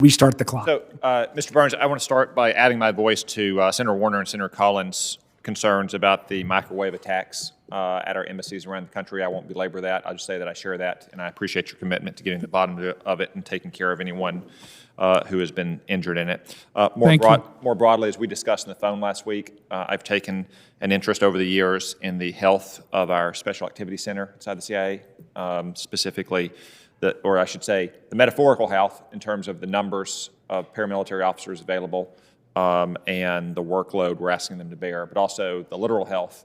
restart the clock. So, Mr. Burns, I want to start by adding my voice to Senator Warner and Senator Collins' concerns about the microwave attacks at our embassies around the country. I won't belabor that. I'll just say that I share that, and I appreciate your commitment to getting to the bottom of it and taking care of anyone who has been injured in it. More broadly, as we discussed on the phone last week, I've taken an interest over the years in the health of our Special Activities Center inside the CIA, specifically, or I should say, the metaphorical health in terms of the numbers of paramilitary officers available and the workload we're asking them to bear, but also the literal health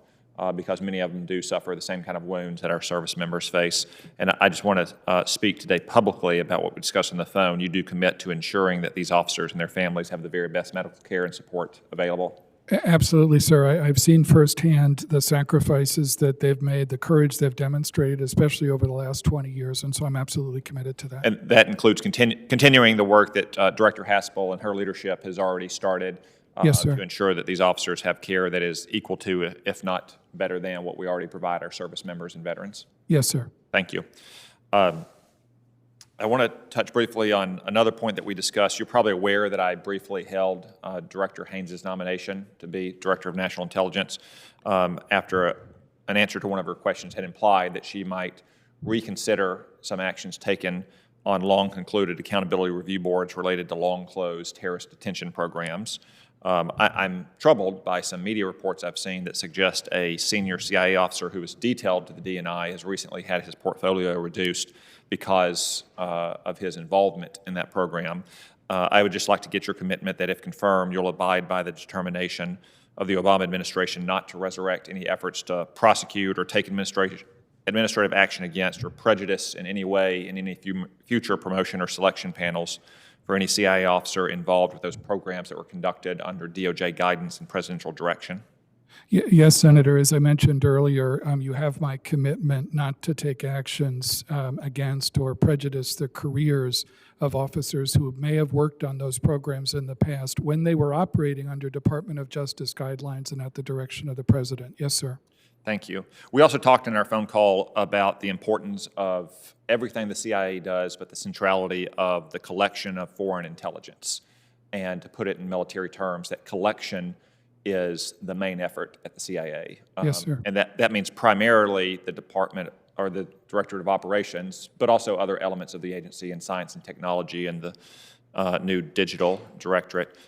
because many of them do suffer the same kind of wounds that our service members face. And I just want to speak today publicly about what we discussed on the phone. You do commit to ensuring that these officers and their families have the very best medical care and support available. Absolutely, sir. I've seen firsthand the sacrifices that they've made, the courage they've demonstrated, especially over the last 20 years, and so I'm absolutely committed to that. And that includes continuing the work that Director Haspel and her leadership has already started yes, sir. To ensure that these officers have care that is equal to, if not better than, what we already provide our service members and veterans. Yes, sir. Thank you. I want to touch briefly on another point that we discussed. You're probably aware that I briefly held Director Haynes' nomination to be Director of National Intelligence after an answer to one of her questions had implied that she might reconsider some actions taken on long-concluded accountability review boards related to long-closed terrorist detention programs. I'm troubled by some media reports I've seen that suggest a senior CIA officer who was detailed to the DNI has recently had his portfolio reduced because of his involvement in that program. I would just like to get your commitment that if confirmed, you'll abide by the determination of the Obama administration not to resurrect any efforts to prosecute or take administrative action against or prejudice in any way in any future promotion or selection panels for any CIA officer involved with those programs that were conducted under DOJ guidance and presidential direction. Yes, Senator. As I mentioned earlier, you have my commitment not to take actions against or prejudice the careers of officers who may have worked on those programs in the past when they were operating under Department of Justice guidelines and at the direction of the President. Yes, sir. Thank you. We also talked in our phone call about the importance of everything the CIA does, but the centrality of the collection of foreign intelligence. And to put it in military terms, that collection is the main effort at the CIA. Yes, sir. And that means primarily the department or the Directorate of Operations, but also other elements of the agency in science and technology and the new digital directorate.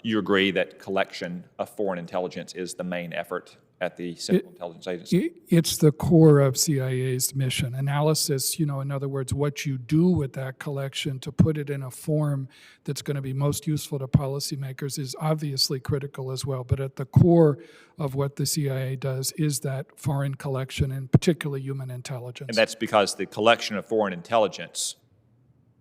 You agree that collection of foreign intelligence is the main effort at the Central Intelligence Agency? It's the core of CIA's mission. Analysis, in other words, what you do with that collection to put it in a form that's going to be most useful to policymakers is obviously critical as well. But at the core of what the CIA does is that foreign collection, and particularly human intelligence. And that's because the collection of foreign intelligence,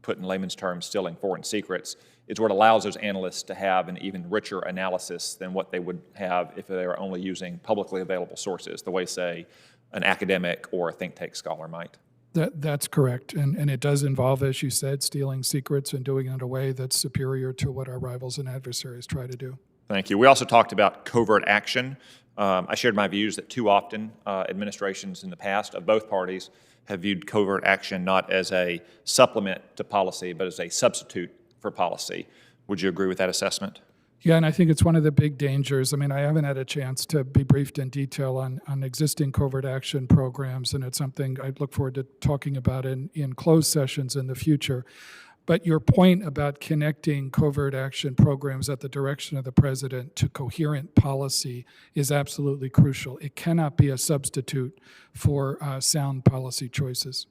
put in layman's terms, stealing foreign secrets, is what allows those analysts to have an even richer analysis than what they would have if they were only using publicly available sources, the way, say, an academic or a think tank scholar might. That's correct. And it does involve, as you said, stealing secrets and doing it in a way that's superior to what our rivals and adversaries try to do. Thank you. We also talked about covert action. I shared my views that too often administrations in the past of both parties have viewed covert action not as a supplement to policy, but as a substitute for policy. Would you agree with that assessment? Yeah, and I think it's one of the big dangers. I mean, I haven't had a chance to be briefed in detail on existing covert action programs, and it's something I look forward to talking about in closed sessions in the future. But your point about connecting covert action programs at the direction of the President to coherent policy is absolutely crucial. It cannot be a substitute for sound policy choices.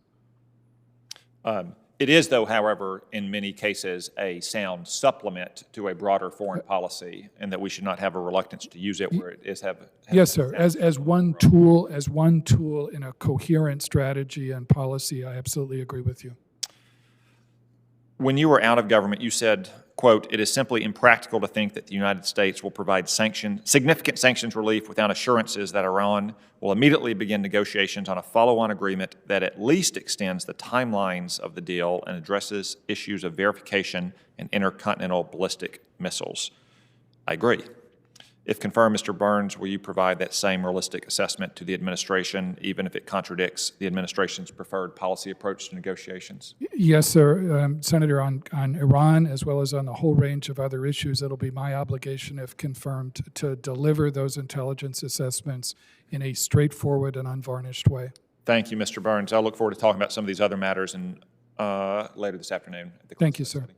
It is, though, however, in many cases, a sound supplement to a broader foreign policy, and that we should not have a reluctance to use it where it is yes, sir. As one tool in a coherent strategy and policy, I absolutely agree with you. When you were out of government, you said, quote, "It is simply impractical to think that the United States will provide significant sanctions relief without assurances that Iran will immediately begin negotiations on a follow-on agreement that at least extends the timelines of the deal and addresses issues of verification and intercontinental ballistic missiles." I agree. If confirmed, Mr. Burns, will you provide that same realistic assessment to the administration, even if it contradicts the administration's preferred policy approach to negotiations? Yes, sir. Senator, on Iran, as well as on the whole range of other issues, it'll be my obligation, if confirmed, to deliver those intelligence assessments in a straightforward and unvarnished way. Thank you, Mr. Burns. I look forward to talking about some of these other matters later this afternoon. At the Thank you, closed sir. session.